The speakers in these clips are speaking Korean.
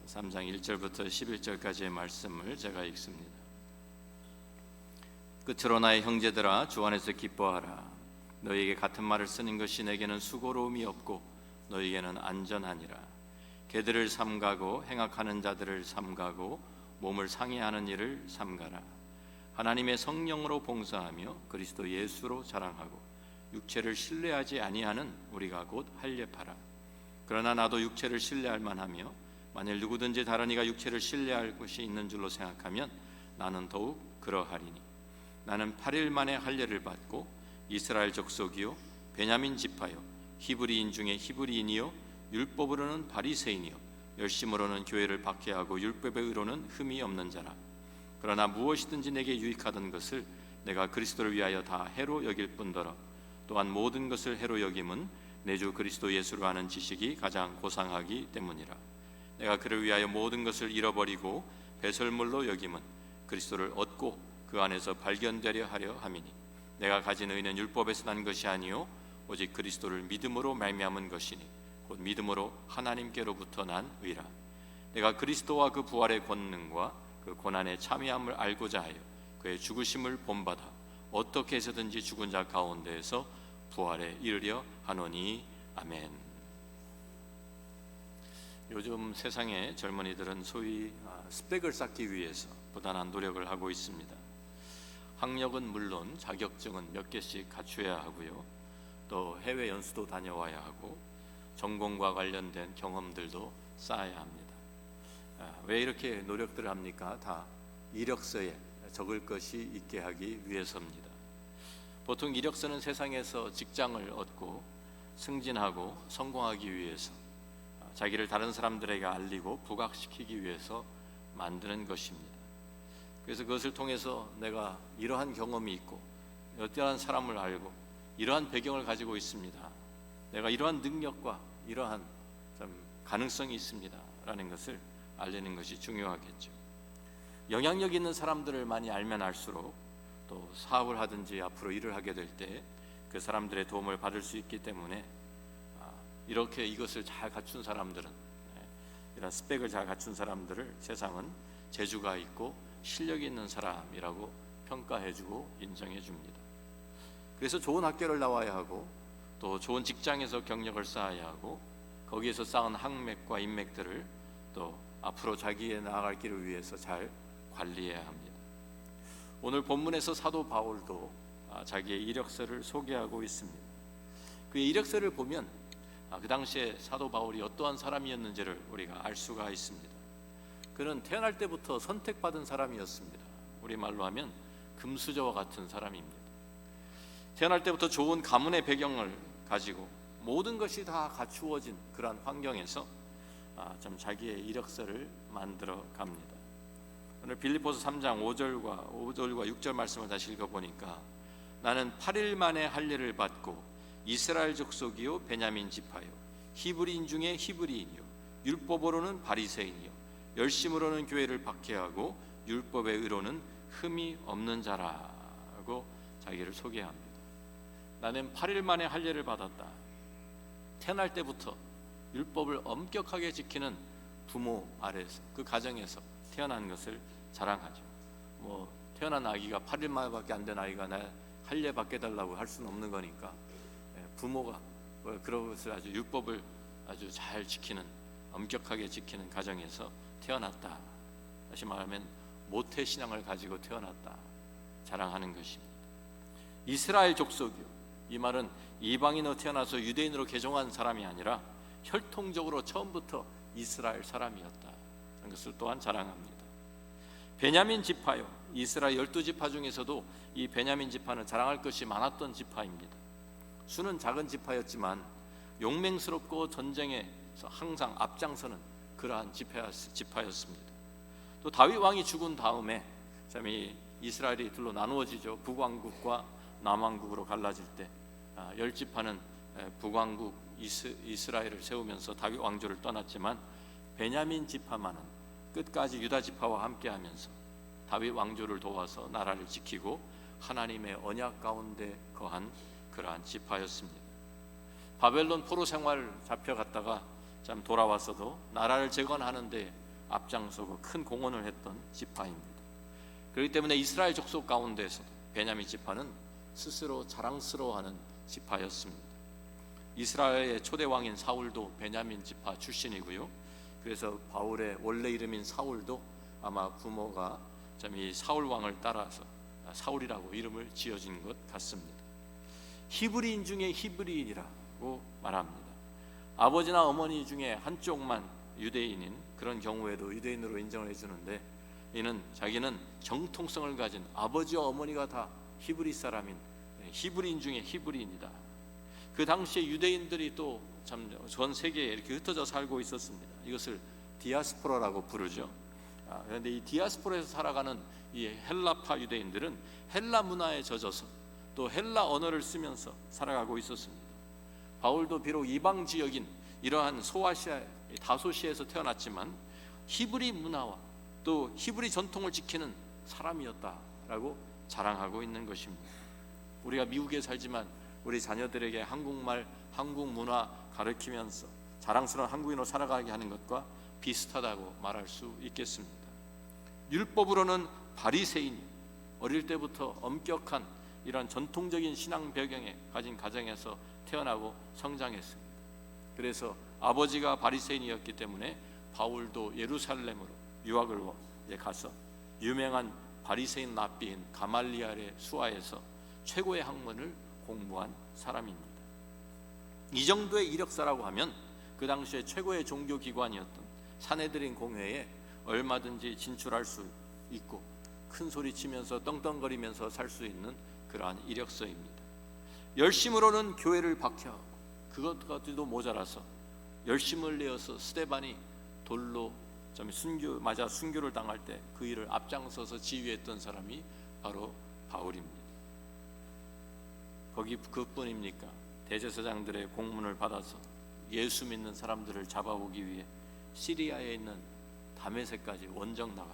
3장 1절부터 11절까지의 말씀을 제가 읽습니다. 끝으로 나의 형제들아, 주 안에서 기뻐하라. 너희에게 같은 말을 쓰는 것이 내게는 수고로움이 없고 너희에게는 안전하니라. 개들을 삼가고 행악하는 자들을 삼가고 몸을 상해하는 일을 삼가라. 하나님의 성령으로 봉사하며 그리스도 예수로 자랑하고 육체를 신뢰하지 아니하는 우리가 곧 할례파라. 그러나 나도 육체를 신뢰할 만하며 만일 누구든지 다른 이가 육체를 신뢰할 것이 있는 줄로 생각하면 나는 더욱 그러하리니, 나는 8일 만에 할례를 받고 이스라엘 족속이요 베냐민 지파요 히브리인 중에 히브리인이요 율법으로는 바리새인이요 열심으로는 교회를 박해하고 율법의 의로는 흠이 없는 자라. 그러나 무엇이든지 내게 유익하던 것을 내가 그리스도를 위하여 다 해로 여길 뿐더러 또한 모든 것을 해로 여김은 내 주 그리스도 예수로 아는 지식이 가장 고상하기 때문이라. 내가 그를 위하여 모든 것을 잃어버리고 배설물로 여김은 그리스도를 얻고 그 안에서 발견되려 하려 함이니, 내가 가진 의는 율법에서 난 것이 아니요 오직 그리스도를 믿음으로 말미암은 것이니 곧 믿음으로 하나님께로부터 난 의라. 내가 그리스도와 그 부활의 권능과 그 고난의 참여함을 알고자 하여 그의 죽으심을 본받아 어떻게 해서든지 죽은 자 가운데에서 부활에 이르려 하노니. 아멘. 요즘 세상의 젊은이들은 소위 스펙을 쌓기 위해서 부단한 노력을 하고 있습니다. 학력은 물론 자격증은 몇 개씩 갖추어야 하고요, 또 해외 연수도 다녀와야 하고 전공과 관련된 경험들도 쌓아야 합니다. 왜 이렇게 노력들을 합니까? 다 이력서에 적을 것이 있게 하기 위해서입니다. 보통 이력서는 세상에서 직장을 얻고 승진하고 성공하기 위해서, 자기를 다른 사람들에게 알리고 부각시키기 위해서 만드는 것입니다. 그래서 그것을 통해서 내가 이러한 경험이 있고 어떠한 사람을 알고 이러한 배경을 가지고 있습니다, 내가 이러한 능력과 이러한 좀 가능성이 있습니다 라는 것을 알리는 것이 중요하겠죠. 영향력 있는 사람들을 많이 알면 알수록 또 사업을 하든지 앞으로 일을 하게 될 때 그 사람들의 도움을 받을 수 있기 때문에 이렇게 이것을 잘 갖춘 사람들은, 이런 스펙을 잘 갖춘 사람들을 세상은 재주가 있고 실력이 있는 사람이라고 평가해주고 인정해줍니다. 그래서 좋은 학교를 나와야 하고 또 좋은 직장에서 경력을 쌓아야 하고 거기에서 쌓은 학맥과 인맥들을 또 앞으로 자기의 나아갈 길을 위해서 잘 관리해야 합니다. 오늘 본문에서 사도 바울도 자기의 이력서를 소개하고 있습니다. 그의 이력서를 보면 그 당시에 사도 바울이 어떠한 사람이었는지를 우리가 알 수가 있습니다. 그는 태어날 때부터 선택받은 사람이었습니다. 우리말로 하면 금수저와 같은 사람입니다. 태어날 때부터 좋은 가문의 배경을 가지고 모든 것이 다 갖추어진 그러한 환경에서 좀 자기의 이력서를 만들어 갑니다. 오늘 빌립보서 3장 5절과 6절 말씀을 다시 읽어보니까, 나는 8일 만에 할례를 받고 이스라엘 족속이요 베냐민 지파요 히브리인 중에 히브리인이요 율법으로는 바리새인이요 열심으로는 교회를 박해하고 율법의 의로는 흠이 없는 자라고 자기를 소개합니다. 나는 8일 만에 할례를 받았다. 태어날 때부터 율법을 엄격하게 지키는 부모 아래에서, 그 가정에서 태어난 것을 자랑하죠. 태어난 아기가 8일 만밖에 안 된 아이가 나 할례 받게 달라고 할 수는 없는 거니까, 부모가 그런 것을 아주 율법을 아주 잘 지키는, 엄격하게 지키는 가정에서 태어났다. 다시 말하면 모태 신앙을 가지고 태어났다 자랑하는 것입니다. 이스라엘 족속이요, 이 말은 이방인으로 태어나서 유대인으로 개종한 사람이 아니라 혈통적으로 처음부터 이스라엘 사람이었다 하는 것을 또한 자랑합니다. 베냐민 지파요, 이스라엘 12지파 중에서도 이 베냐민 지파는 자랑할 것이 많았던 지파입니다. 수는 작은 지파였지만 용맹스럽고 전쟁에서 항상 앞장서는 그러한 지파였습니다. 또 다윗 왕이 죽은 다음에 참 이 이스라엘이 둘로 나누어지죠. 북왕국과 남왕국으로 갈라질 때 10지파는 북왕국 이스라엘을 세우면서 다윗 왕조를 떠났지만, 베냐민 지파만은 끝까지 유다 지파와 함께하면서 다윗 왕조를 도와서 나라를 지키고 하나님의 언약 가운데 거한 그러한 지파였습니다. 바벨론 포로 생활 잡혀갔다가 참 돌아왔어도 나라를 재건하는데 앞장서고 큰 공헌을 했던 지파입니다. 그렇기 때문에 이스라엘 족속 가운데서도 베냐민 지파는 스스로 자랑스러워하는 지파였습니다. 이스라엘의 초대 왕인 사울도 베냐민 지파 출신이고요. 그래서 바울의 원래 이름인 사울도 아마 부모가 이 사울 왕을 따라서 사울이라고 이름을 지어진 것 같습니다. 히브리인 중에 히브리인이라고 말합니다. 아버지나 어머니 중에 한쪽만 유대인인 그런 경우에도 유대인으로 인정을 해주는데, 이는 자기는 정통성을 가진 아버지와 어머니가 다 히브리 사람인 히브리인 중에 히브리인이다. 그 당시에 유대인들이 또 참 전 세계에 이렇게 흩어져 살고 있었습니다. 이것을 디아스포라라고 부르죠. 그런데 이 디아스포라에서 살아가는 이 헬라파 유대인들은 헬라 문화에 젖어서 또 헬라 언어를 쓰면서 살아가고 있었습니다. 바울도 비록 이방 지역인 이러한 소아시아 다소시에서 태어났지만 히브리 문화와 또 히브리 전통을 지키는 사람이었다라고 자랑하고 있는 것입니다. 우리가 미국에 살지만 우리 자녀들에게 한국말, 한국 문화 가르치면서 자랑스러운 한국인으로 살아가게 하는 것과 비슷하다고 말할 수 있겠습니다. 율법으로는 바리새인, 어릴 때부터 엄격한 이런 전통적인 신앙 배경에 가진 가정에서 태어나고 성장했습니다. 그래서 아버지가 바리새인이었기 때문에 바울도 예루살렘으로 유학을 가서 유명한 바리새인 랍비인 가말리엘의 수하에서 최고의 학문을 공부한 사람입니다. 이 정도의 이력서라고 하면 그 당시에 최고의 종교기관이었던 사내들인 공회에 얼마든지 진출할 수 있고 큰 소리 치면서 떵떵거리면서 살 수 있는 그러한 이력서입니다. 열심으로는 교회를 박해하고 그것까지도 모자라서 열심을 내어서 스데반이 돌로 순교를 당할 때 그 일을 앞장서서 지휘했던 사람이 바로 바울입니다. 거기 그뿐입니까? 대제사장들의 공문을 받아서 예수 믿는 사람들을 잡아오기 위해 시리아에 있는 다메섹까지 원정 나가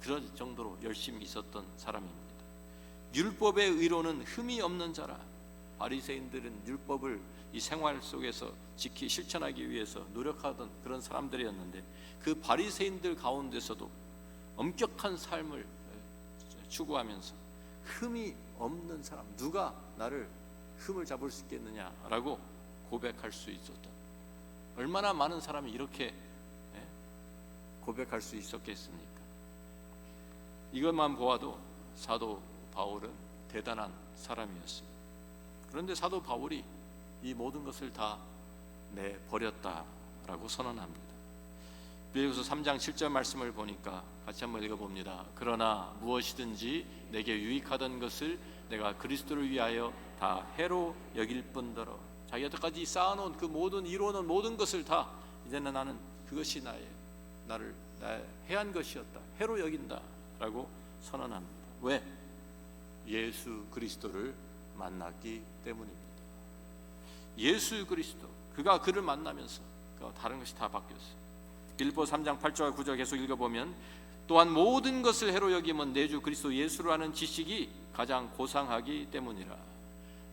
그런 정도로 열심히 있었던 사람입니다. 율법의 의로는 흠이 없는 자라. 바리새인들은 율법을 이 생활 속에서 지키 실천하기 위해서 노력하던 그런 사람들이었는데 그 바리새인들 가운데서도 엄격한 삶을 추구하면서 흠이 없는 사람, 누가 나를 흠을 잡을 수 있겠느냐라고 고백할 수 있었던, 얼마나 많은 사람이 이렇게 고백할 수 있었겠습니까? 이것만 보아도 사도 바울은 대단한 사람이었습니다. 그런데 사도 바울이 이 모든 것을 다 내버렸다라고 선언합니다. 빌립보서 3장 7절 말씀을 보니까 같이 한번 읽어봅니다. 그러나 무엇이든지 내게 유익하던 것을 내가 그리스도를 위하여 다 해로 여길 뿐더러, 자기 여태까지 쌓아놓은 그 모든 이루어놓은 모든 것을 다 이제는 나는 그것이 나를 해한 것이었다, 해로 여긴다라고 선언합니다. 왜? 예수 그리스도를 만났기 때문입니다. 예수 그리스도, 그가 그를 만나면서 다른 것이 다 바뀌었어요. 빌립보서 3장 8절과 9절 계속 읽어보면, 또한 모든 것을 해로 여김은 내 주 그리스도 예수라는 지식이 가장 고상하기 때문이라.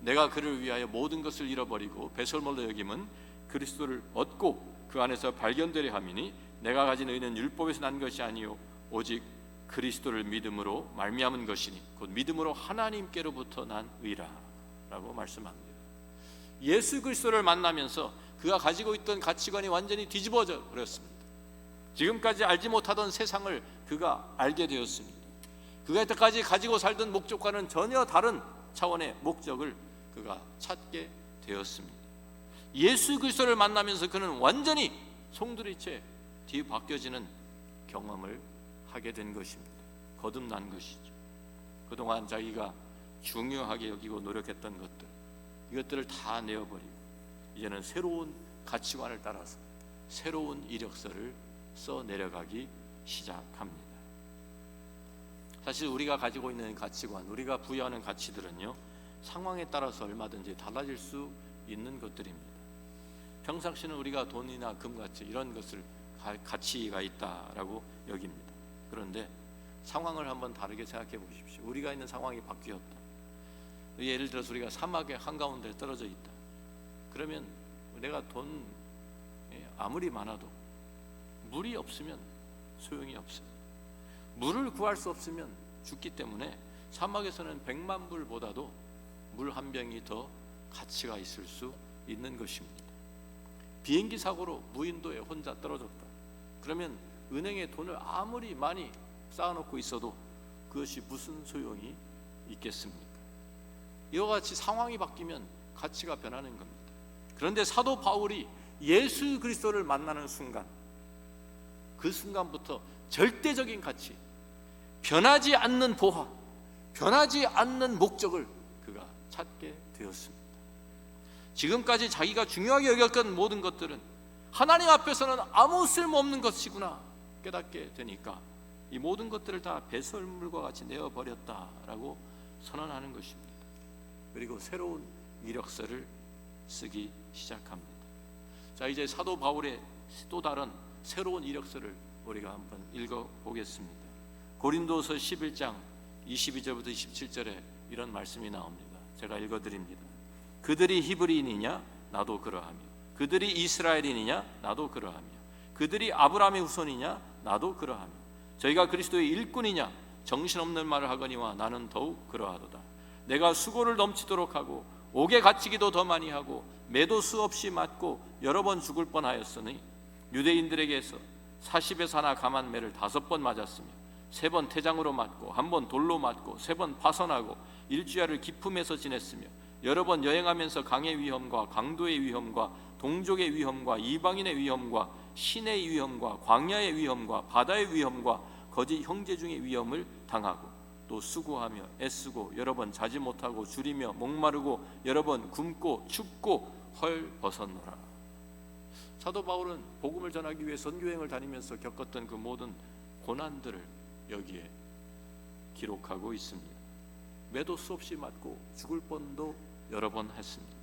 내가 그를 위하여 모든 것을 잃어버리고 배설물로 여김은 그리스도를 얻고 그 안에서 발견되려 함이니 내가 가진 의는 율법에서 난 것이 아니요 오직 그리스도를 믿음으로 말미암은 것이니 곧 믿음으로 하나님께로부터 난 의라 라고 말씀합니다. 예수 그리스도를 만나면서 그가 가지고 있던 가치관이 완전히 뒤집어져 버렸습니다. 지금까지 알지 못하던 세상을 그가 알게 되었습니다. 그가 여태까지 가지고 살던 목적과는 전혀 다른 차원의 목적을 그가 찾게 되었습니다. 예수 그리스도를 만나면서 그는 완전히 송두리째 뒤바뀌어지는 경험을 하게 된 것입니다. 거듭난 것이죠. 그동안 자기가 중요하게 여기고 노력했던 것들, 이것들을 다 내어버리고 이제는 새로운 가치관을 따라서 새로운 이력서를 써 내려가기 시작합니다. 사실 우리가 가지고 있는 가치관, 우리가 부여하는 가치들은요, 상황에 따라서 얼마든지 달라질 수 있는 것들입니다. 평상시는 우리가 돈이나 금가치 이런 것을 가치가 있다라고 여깁니다. 그런데 상황을 한번 다르게 생각해 보십시오. 우리가 있는 상황이 바뀌었다. 예를 들어서 우리가 사막의 한가운데 떨어져 있다. 그러면 내가 돈 아무리 많아도 물이 없으면 소용이 없어요. 물을 구할 수 없으면 죽기 때문에 사막에서는 100만 불보다도 물 한 병이 더 가치가 있을 수 있는 것입니다. 비행기 사고로 무인도에 혼자 떨어졌다. 그러면 은행에 돈을 아무리 많이 쌓아놓고 있어도 그것이 무슨 소용이 있겠습니까? 이와 같이 상황이 바뀌면 가치가 변하는 겁니다. 그런데 사도 바울이 예수 그리스도를 만나는 순간, 그 순간부터 절대적인 가치, 변하지 않는 보화, 변하지 않는 목적을 그가 찾게 되었습니다. 지금까지 자기가 중요하게 여겼던 모든 것들은 하나님 앞에서는 아무 쓸모없는 것이구나 깨닫게 되니까 이 모든 것들을 다 배설물과 같이 내어버렸다라고 선언하는 것입니다. 그리고 새로운 이력서를 쓰기 시작합니다. 자, 이제 사도 바울의 또 다른 새로운 이력서를 우리가 한번 읽어보겠습니다. 고린도서 11장 22절부터 27절에 이런 말씀이 나옵니다. 제가 읽어드립니다. 그들이 히브리인이냐? 나도 그러하며 그들이 이스라엘인이냐? 나도 그러하며 그들이 아브라함의 후손이냐? 나도 그러하며 저희가 그리스도의 일꾼이냐? 정신없는 말을 하거니와 나는 더욱 그러하도다. 내가 수고를 넘치도록 하고 옥에 갇히기도 더 많이 하고 매도 수없이 맞고 여러 번 죽을 뻔하였으니 유대인들에게서 40에서 하나 감한 매를 5번 맞았으며 3번 태장으로 맞고 1번 돌로 맞고 3번 파선하고 일주야를 기품에서 지냈으며 여러 번 여행하면서 강의 위험과 강도의 위험과 동족의 위험과 이방인의 위험과 신의 위험과 광야의 위험과 바다의 위험과 거짓 형제 중의 위험을 당하고 또 수고하며 애쓰고 여러 번 자지 못하고 줄이며 목마르고 여러 번 굶고 춥고 헐벗었노라. 사도 바울은 복음을 전하기 위해 선교행을 다니면서 겪었던 그 모든 고난들을 여기에 기록하고 있습니다. 매도 수없이 맞고 죽을 뻔도 여러 번 했습니다.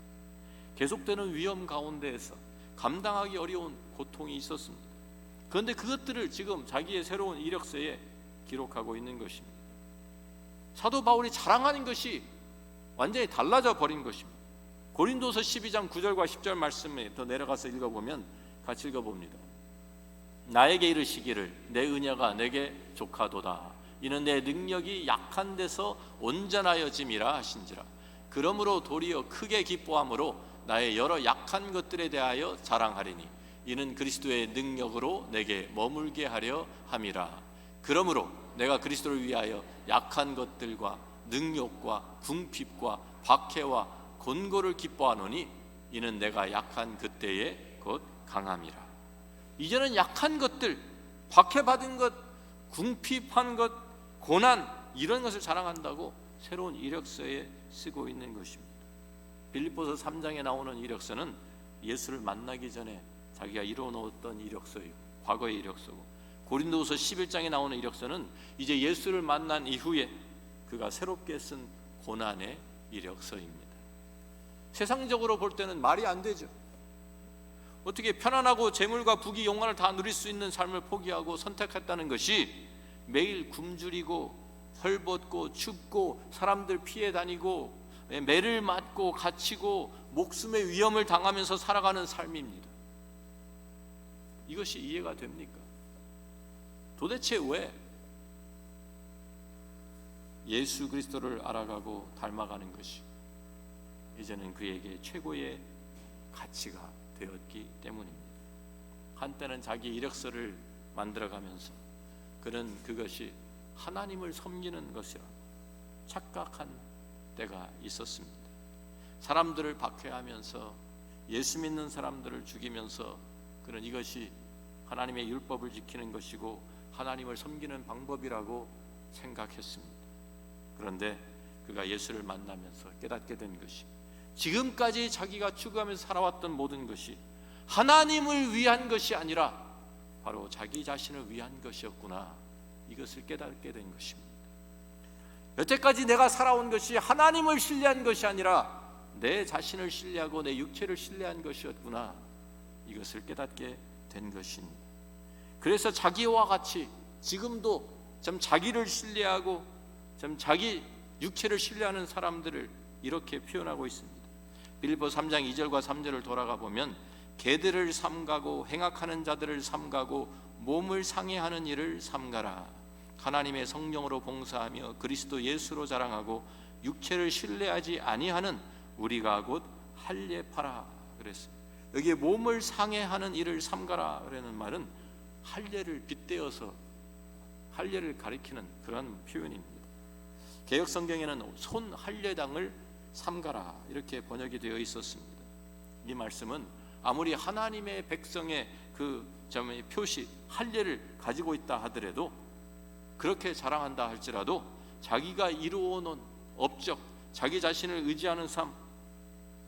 계속되는 위험 가운데에서 감당하기 어려운 고통이 있었습니다. 그런데 그것들을 지금 자기의 새로운 이력서에 기록하고 있는 것입니다. 사도 바울이 자랑하는 것이 완전히 달라져 버린 것입니다. 고린도서 12장 9절과 10절 말씀에 더 내려가서 읽어보면 같이 읽어봅니다. 나에게 이르시기를 내 은혜가 내게 족하도다. 이는 내 능력이 약한 데서 온전하여짐이라 하신지라. 그러므로 도리어 크게 기뻐함으로 나의 여러 약한 것들에 대하여 자랑하리니 이는 그리스도의 능력으로 내게 머물게 하려 함이라. 그러므로 내가 그리스도를 위하여 약한 것들과 능욕과 궁핍과 박해와 곤고를 기뻐하노니 이는 내가 약한 그때에 곧 강함이라. 이제는 약한 것들, 박해받은 것, 궁핍한 것, 고난 이런 것을 자랑한다고 새로운 이력서에 쓰고 있는 것입니다. 빌립보서 3장에 나오는 이력서는 예수를 만나기 전에 자기가 이루어놓았던 이력서이고 과거의 이력서고, 고린도서 11장에 나오는 이력서는 이제 예수를 만난 이후에 그가 새롭게 쓴 고난의 이력서입니다. 세상적으로 볼 때는 말이 안 되죠. 어떻게 편안하고 재물과 부귀 영화를 다 누릴 수 있는 삶을 포기하고 선택했다는 것이 매일 굶주리고 헐벗고 춥고 사람들 피해 다니고 매를 맞고 갇히고 목숨의 위험을 당하면서 살아가는 삶입니다. 이것이 이해가 됩니까? 도대체 왜 예수 그리스도를 알아가고 닮아가는 것이 이제는 그에게 최고의 가치가 되었기 때문입니다. 한때는 자기 이력서를 만들어가면서 그는 그것이 하나님을 섬기는 것이라 착각한 때가 있었습니다. 사람들을 박해하면서 예수 믿는 사람들을 죽이면서 그는 이것이 하나님의 율법을 지키는 것이고 하나님을 섬기는 방법이라고 생각했습니다. 그런데 그가 예수를 만나면서 깨닫게 된 것이 지금까지 자기가 추구하면서 살아왔던 모든 것이 하나님을 위한 것이 아니라 바로 자기 자신을 위한 것이었구나, 이것을 깨닫게 된 것입니다. 여태까지 내가 살아온 것이 하나님을 신뢰한 것이 아니라 내 자신을 신뢰하고 내 육체를 신뢰한 것이었구나, 이것을 깨닫게 된 것입니다. 그래서 자기와 같이 지금도 좀 자기를 신뢰하고 좀 자기 육체를 신뢰하는 사람들을 이렇게 표현하고 있습니다. 빌립보 3장 2절과 3절을 돌아가 보면 개들을 삼가고 행악하는 자들을 삼가고 몸을 상해하는 일을 삼가라. 하나님의 성령으로 봉사하며 그리스도 예수로 자랑하고 육체를 신뢰하지 아니하는 우리가 곧 할례파라 그랬어요. 여기에 몸을 상해하는 일을 삼가라 그러는 말은 할례를 빗대어서 할례를 가리키는 그런 표현입니다. 개역 성경에는 손 할례당을 삼가라 이렇게 번역이 되어 있었습니다. 이 말씀은 아무리 하나님의 백성의 그 표시 할례를 가지고 있다 하더라도, 그렇게 자랑한다 할지라도 자기가 이루어놓은 업적, 자기 자신을 의지하는 삶,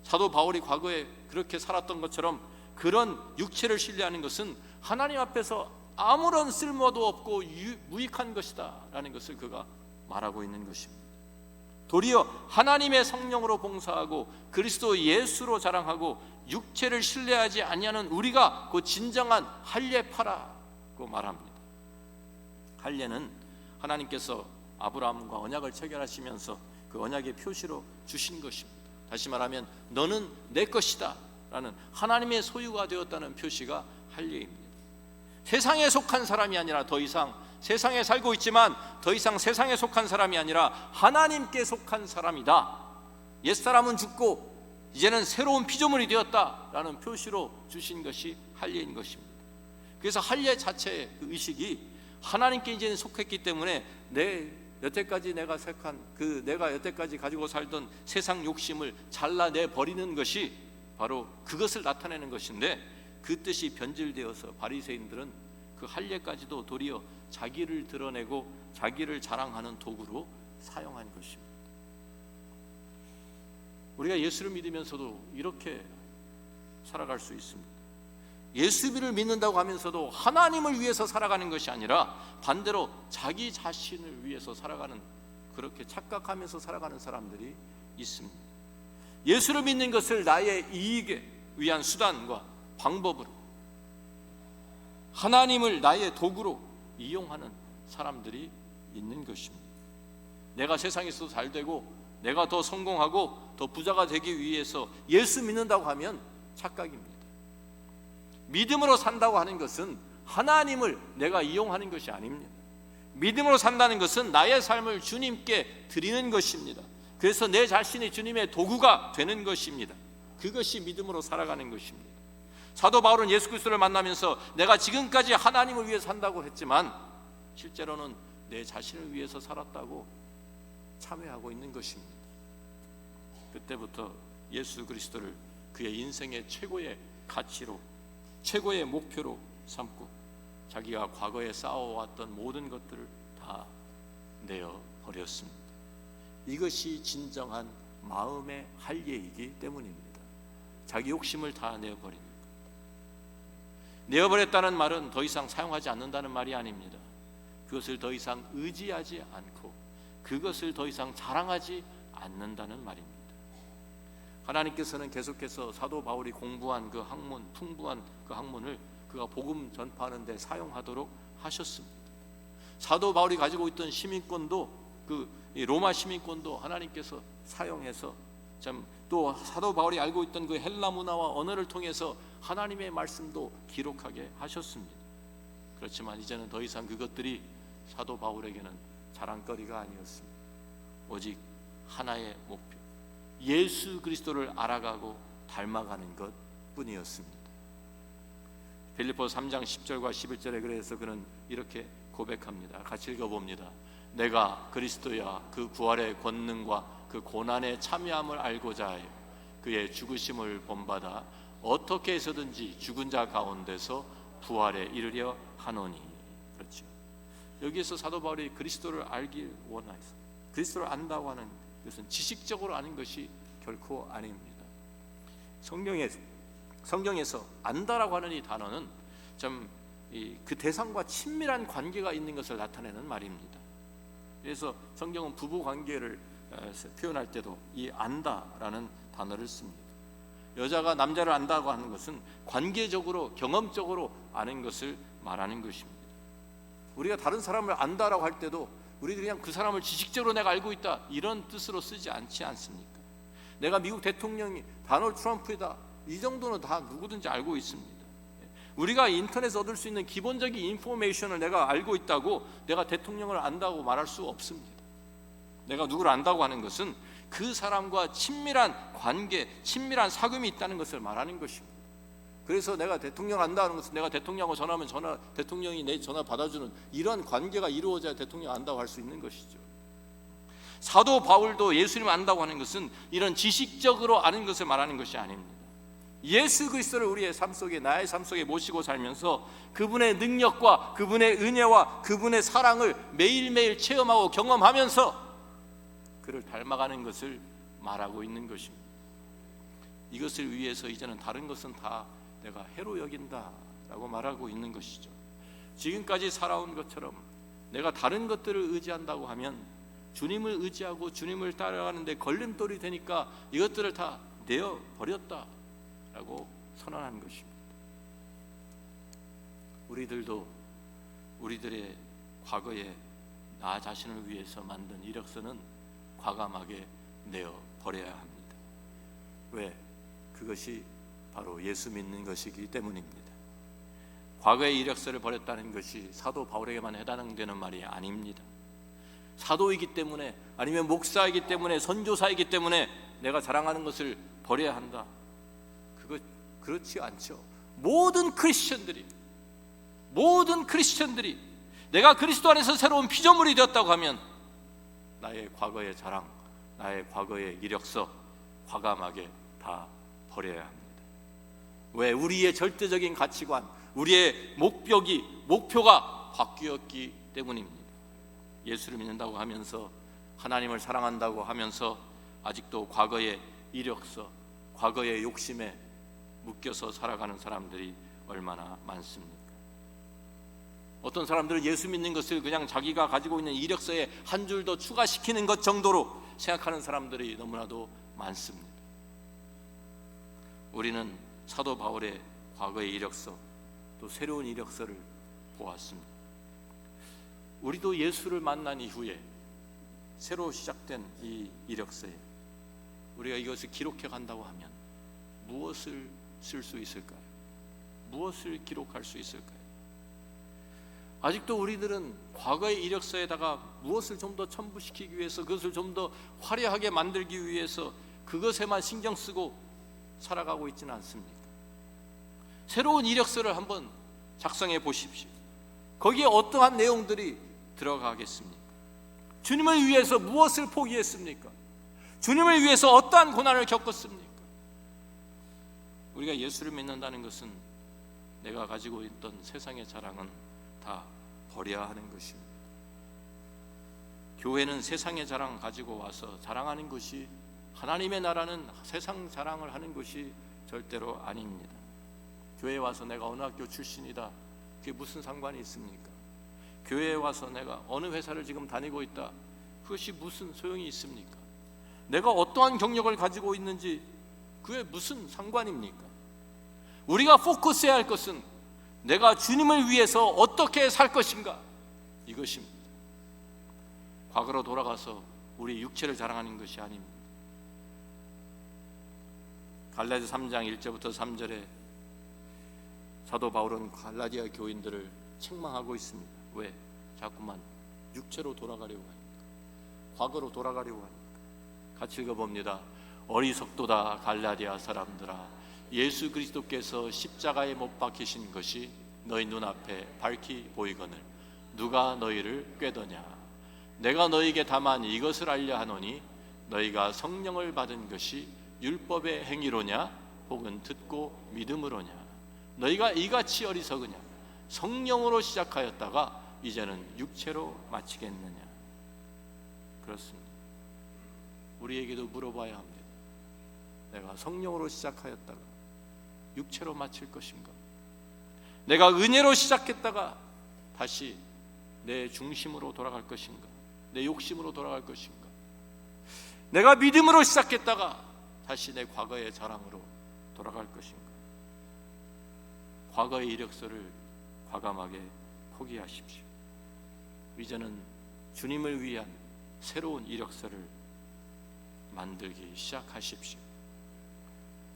사도 바울이 과거에 그렇게 살았던 것처럼 그런 육체를 신뢰하는 것은 하나님 앞에서 아무런 쓸모도 없고 무익한 것이다 라는 것을 그가 말하고 있는 것입니다. 도리어 하나님의 성령으로 봉사하고 그리스도 예수로 자랑하고 육체를 신뢰하지 아니하는 우리가 그 진정한 할례파라고 말합니다. 할례는 하나님께서 아브라함과 언약을 체결하시면서 그 언약의 표시로 주신 것입니다. 다시 말하면 너는 내 것이다 라는 하나님의 소유가 되었다는 표시가 할례입니다. 세상에 속한 사람이 아니라 더 이상 세상에 살고 있지만 더 이상 세상에 속한 사람이 아니라 하나님께 속한 사람이다. 옛사람은 죽고 이제는 새로운 피조물이 되었다라는 표시로 주신 것이 할례인 것입니다. 그래서 할례 자체의 그 의식이 하나님께 이제는 속했기 때문에 내가 여태까지 가지고 살던 세상 욕심을 잘라내 버리는 것이 바로 그것을 나타내는 것인데, 그 뜻이 변질되어서 바리새인들은 그 할례까지도 도리어 자기를 드러내고 자기를 자랑하는 도구로 사용한 것입니다. 우리가 예수를 믿으면서도 이렇게 살아갈 수 있습니다. 예수를 믿는다고 하면서도 하나님을 위해서 살아가는 것이 아니라 반대로 자기 자신을 위해서 살아가는, 그렇게 착각하면서 살아가는 사람들이 있습니다. 예수를 믿는 것을 나의 이익에 위한 수단과 방법으로, 하나님을 나의 도구로 이용하는 사람들이 있는 것입니다. 내가 세상에서 잘 되고 내가 더 성공하고 더 부자가 되기 위해서 예수 믿는다고 하면 착각입니다. 믿음으로 산다고 하는 것은 하나님을 내가 이용하는 것이 아닙니다. 믿음으로 산다는 것은 나의 삶을 주님께 드리는 것입니다. 그래서 내 자신이 주님의 도구가 되는 것입니다. 그것이 믿음으로 살아가는 것입니다. 사도 바울은 예수 그리스도를 만나면서 내가 지금까지 하나님을 위해 산다고 했지만 실제로는 내 자신을 위해서 살았다고 참회하고 있는 것입니다. 그때부터 예수 그리스도를 그의 인생의 최고의 가치로, 최고의 목표로 삼고 자기가 과거에 쌓아왔던 모든 것들을 다 내어버렸습니다. 이것이 진정한 마음의 할례이기 때문입니다. 자기 욕심을 다 내어버린 것. 내어버렸다는 말은 더 이상 사용하지 않는다는 말이 아닙니다. 그것을 더 이상 의지하지 않고 그것을 더 이상 자랑하지 않는다는 말입니다. 하나님께서는 계속해서 사도 바울이 공부한 그 학문, 풍부한 그 학문을 그가 복음 전파하는 데 사용하도록 하셨습니다. 사도 바울이 가지고 있던 시민권도, 그 로마 시민권도 하나님께서 사용해서 또 사도 바울이 알고 있던 그 헬라 문화와 언어를 통해서 하나님의 말씀도 기록하게 하셨습니다. 그렇지만 이제는 더 이상 그것들이 사도 바울에게는 자랑거리가 아니었습니다. 오직 하나의 목표, 예수 그리스도를 알아가고 닮아가는 것 뿐이었습니다. 빌립보서 3장 10절과 11절에 그래서 그는 이렇게 고백합니다. 같이 읽어봅니다. 내가 그리스도야 그 부활의 권능과 그 고난의 참여함을 알고자 하여 그의 죽으심을 본받아 어떻게 해서든지 죽은 자 가운데서 부활에 이르려 하노니. 그렇죠. 여기에서 사도 바울이 그리스도를 알길 원하였어요. 그리스도를 안다고 하는 것은 지식적으로 아는 것이 결코 아닙니다. 성경에서 안다라고 하는 이 단어는 그 대상과 친밀한 관계가 있는 것을 나타내는 말입니다. 그래서 성경은 부부 관계를 표현할 때도 이 안다라는 단어를 씁니다. 여자가 남자를 안다고 하는 것은 관계적으로, 경험적으로 아는 것을 말하는 것입니다. 우리가 다른 사람을 안다라고 할 때도 우리들이 그냥 그 사람을 지식적으로 내가 알고 있다 이런 뜻으로 쓰지 않지 않습니까? 내가 미국 대통령이 도널드 트럼프이다 이 정도는 다 누구든지 알고 있습니다. 우리가 인터넷에서 얻을 수 있는 기본적인 인포메이션을 내가 알고 있다고 내가 대통령을 안다고 말할 수 없습니다. 내가 누구를 안다고 하는 것은 그 사람과 친밀한 관계, 친밀한 사귐이 있다는 것을 말하는 것입니다. 그래서 내가 대통령 안다는 것은 내가 대통령하고 전화하면 대통령이 내 전화 받아주는 이런 관계가 이루어져야 대통령 안다고 할 수 있는 것이죠. 사도 바울도 예수님 안다고 하는 것은 이런 지식적으로 아는 것을 말하는 것이 아닙니다. 예수 그리스도를 우리의 삶 속에, 나의 삶 속에 모시고 살면서 그분의 능력과 그분의 은혜와 그분의 사랑을 매일매일 체험하고 경험하면서 그를 닮아가는 것을 말하고 있는 것입니다. 이것을 위해서 이제는 다른 것은 다 내가 해로 여긴다라고 말하고 있는 것이죠. 지금까지 살아온 것처럼 내가 다른 것들을 의지한다고 하면 주님을 의지하고 주님을 따라가는데 걸림돌이 되니까 이것들을 다 내어버렸다라고 선언한 것입니다. 우리들도 우리들의 과거에 나 자신을 위해서 만든 이력서는 과감하게 내어버려야 합니다. 왜? 그것이 바로 예수 믿는 것이기 때문입니다. 과거의 이력서를 버렸다는 것이 사도 바울에게만 해당되는 말이 아닙니다. 사도이기 때문에, 아니면 목사이기 때문에, 선교사이기 때문에 내가 자랑하는 것을 버려야 한다, 그렇지 않죠. 모든 크리스천들이 내가 그리스도 안에서 새로운 피조물이 되었다고 하면 나의 과거의 자랑, 나의 과거의 이력서 과감하게 다 버려야 합니다. 왜? 우리의 절대적인 가치관, 우리의 목표가 바뀌었기 때문입니다. 예수를 믿는다고 하면서, 하나님을 사랑한다고 하면서 아직도 과거의 이력서, 과거의 욕심에 묶여서 살아가는 사람들이 얼마나 많습니까? 어떤 사람들은 예수 믿는 것을 그냥 자기가 가지고 있는 이력서에 한 줄 더 추가시키는 것 정도로 생각하는 사람들이 너무나도 많습니다. 우리는 사도 바울의 과거의 이력서, 또 새로운 이력서를 보았습니다. 우리도 예수를 만난 이후에 새로 시작된 이 이력서에 우리가 이것을 기록해 간다고 하면 무엇을 쓸 수 있을까요? 무엇을 기록할 수 있을까요? 아직도 우리들은 과거의 이력서에다가 무엇을 좀 더 첨부시키기 위해서, 그것을 좀 더 화려하게 만들기 위해서 그것에만 신경 쓰고 살아가고 있지는 않습니까? 새로운 이력서를 한번 작성해 보십시오. 거기에 어떠한 내용들이 들어가겠습니까? 주님을 위해서 무엇을 포기했습니까? 주님을 위해서 어떠한 고난을 겪었습니까? 우리가 예수를 믿는다는 것은 내가 가지고 있던 세상의 자랑은 다 버려야 하는 것입니다. 교회는 세상의 자랑 가지고 와서 자랑하는 것이, 하나님의 나라는 세상 자랑을 하는 것이 절대로 아닙니다. 교회에 와서 내가 어느 학교 출신이다, 그게 무슨 상관이 있습니까? 교회에 와서 내가 어느 회사를 지금 다니고 있다, 그것이 무슨 소용이 있습니까? 내가 어떠한 경력을 가지고 있는지 그게 무슨 상관입니까? 우리가 포커스해야 할 것은 내가 주님을 위해서 어떻게 살 것인가, 이것입니다. 과거로 돌아가서 우리 육체를 자랑하는 것이 아닙니다. 갈라디아 3장 1절부터 3절에 사도 바울은 갈라디아 교인들을 책망하고 있습니다. 왜? 자꾸만 육체로 돌아가려고 하니까, 과거로 돌아가려고 하니까. 같이 읽어봅니다. 어리석도다 갈라디아 사람들아, 예수 그리스도께서 십자가에 못 박히신 것이 너희 눈앞에 밝히 보이거늘 누가 너희를 꾀더냐? 내가 너희에게 다만 이것을 알려 하노니 너희가 성령을 받은 것이 율법의 행위로냐 혹은 듣고 믿음으로냐? 너희가 이같이 어리석으냐? 성령으로 시작하였다가 이제는 육체로 마치겠느냐? 그렇습니다. 우리에게도 물어봐야 합니다. 내가 성령으로 시작하였다가 육체로 마칠 것인가? 내가 은혜로 시작했다가 다시 내 중심으로 돌아갈 것인가? 내 욕심으로 돌아갈 것인가? 내가 믿음으로 시작했다가 다시 내 과거의 자랑으로 돌아갈 것인가? 과거의 이력서를 과감하게 포기하십시오. 이제는 주님을 위한 새로운 이력서를 만들기 시작하십시오.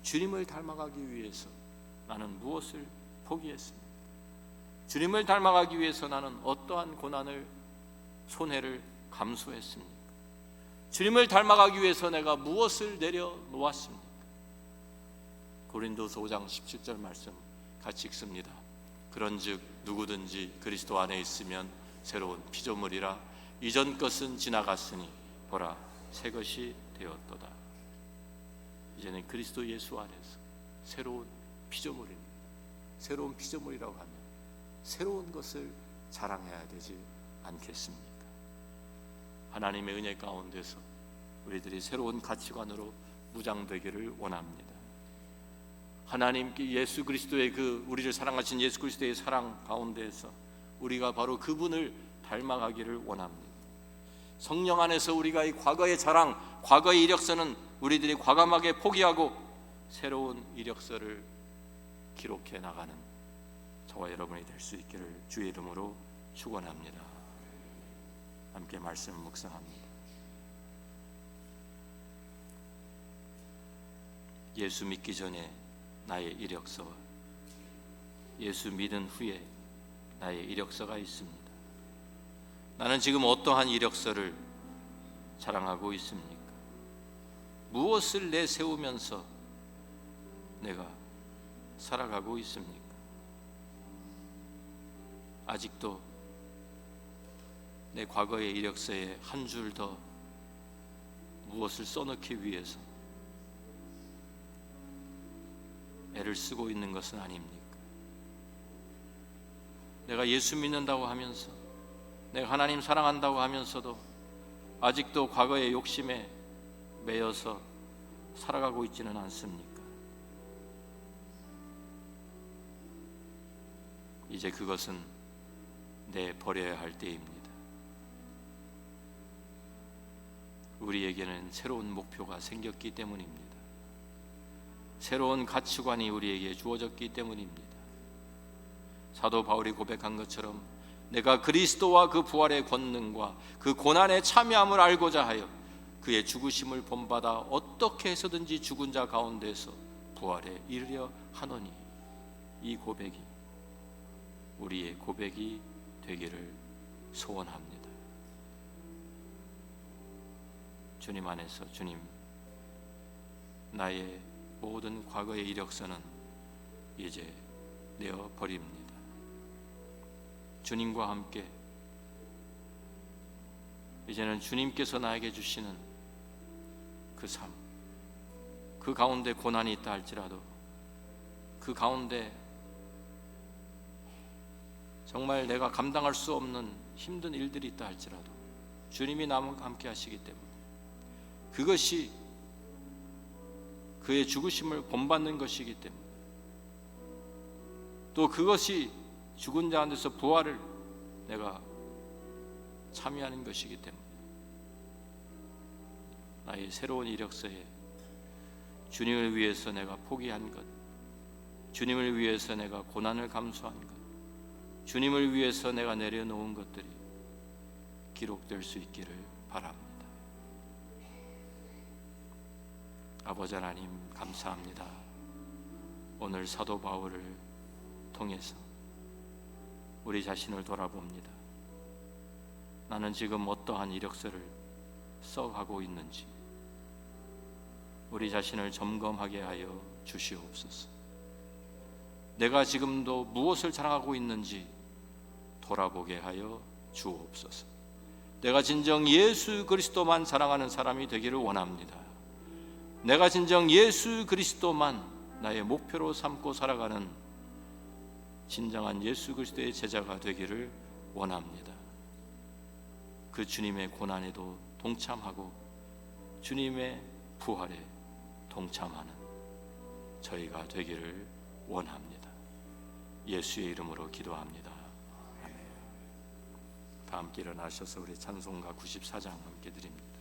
주님을 닮아가기 위해서 나는 무엇을 포기했습니까? 주님을 닮아가기 위해서 나는 어떠한 고난을, 손해를 감수했습니까? 주님을 닮아가기 위해서 내가 무엇을 내려놓았습니까? 고린도서 5장 17절 말씀 같이 읽습니다. 그런즉 누구든지 그리스도 안에 있으면 새로운 피조물이라 이전 것은 지나갔으니 보라 새 것이 되었도다. 이제는 그리스도 예수 안에서 새로운 피조물입니다. 새로운 피조물이라고 하면 새로운 것을 자랑해야 되지 않겠습니까? 하나님의 은혜 가운데서 우리들이 새로운 가치관으로 무장되기를 원합니다. 하나님께 예수 그리스도의 우리를 사랑하신 예수 그리스도의 사랑 가운데에서 우리가 바로 그분을 닮아가기를 원합니다. 성령 안에서 우리가 이 과거의 자랑, 과거의 이력서는 우리들이 과감하게 포기하고 새로운 이력서를 기록해 나가는 저와 여러분이 될 수 있기를 주의 이름으로 축원합니다. 함께 말씀 묵상합니다. 예수 믿기 전에 나의 이력서와 예수 믿은 후에 나의 이력서가 있습니다. 나는 지금 어떠한 이력서를 자랑하고 있습니까? 무엇을 내세우면서 내가 살아가고 있습니까? 아직도 내 과거의 이력서에 한 줄 더 무엇을 써넣기 위해서 애를 쓰고 있는 것은 아닙니까? 내가 예수 믿는다고 하면서, 내가 하나님 사랑한다고 하면서도 아직도 과거의 욕심에 매여서 살아가고 있지는 않습니까? 이제 그것은 내버려야 할 때입니다. 우리에게는 새로운 목표가 생겼기 때문입니다. 새로운 가치관이 우리에게 주어졌기 때문입니다. 사도 바울이 고백한 것처럼 내가 그리스도와 그 부활의 권능과 그 고난에 참여함을 알고자 하여 그의 죽으심을 본받아 어떻게 해서든지 죽은 자 가운데서 부활에 이르려 하노니, 이 고백이 우리의 고백이 되기를 소원합니다. 주님 안에서, 주님, 나의 모든 과거의 이력서는 이제 내어 버립니다. 주님과 함께 이제는 주님께서 나에게 주시는 그 삶, 그 가운데 고난이 있다 할지라도, 그 가운데 정말 내가 감당할 수 없는 힘든 일들이 있다 할지라도 주님이 나와 함께 하시기 때문에 그것이 그의 죽으심을 본받는 것이기 때문에, 또 그것이 죽은 자 안에서 부활을 내가 참여하는 것이기 때문에 나의 새로운 이력서에 주님을 위해서 내가 포기한 것, 주님을 위해서 내가 고난을 감수한 것, 주님을 위해서 내가 내려놓은 것들이 기록될 수 있기를 바랍니다. 아버지 하나님, 감사합니다. 오늘 사도 바울을 통해서 우리 자신을 돌아봅니다. 나는 지금 어떠한 이력서를 써가고 있는지 우리 자신을 점검하게 하여 주시옵소서. 내가 지금도 무엇을 자랑하고 있는지 돌아보게 하여 주옵소서. 내가 진정 예수 그리스도만 사랑하는 사람이 되기를 원합니다. 내가 진정 예수 그리스도만 나의 목표로 삼고 살아가는 진정한 예수 그리스도의 제자가 되기를 원합니다. 그 주님의 고난에도 동참하고 주님의 부활에 동참하는 저희가 되기를 원합니다. 예수의 이름으로 기도합니다. 아멘. 다 함께 일어나셔서 우리 찬송가 94장 함께 드립니다.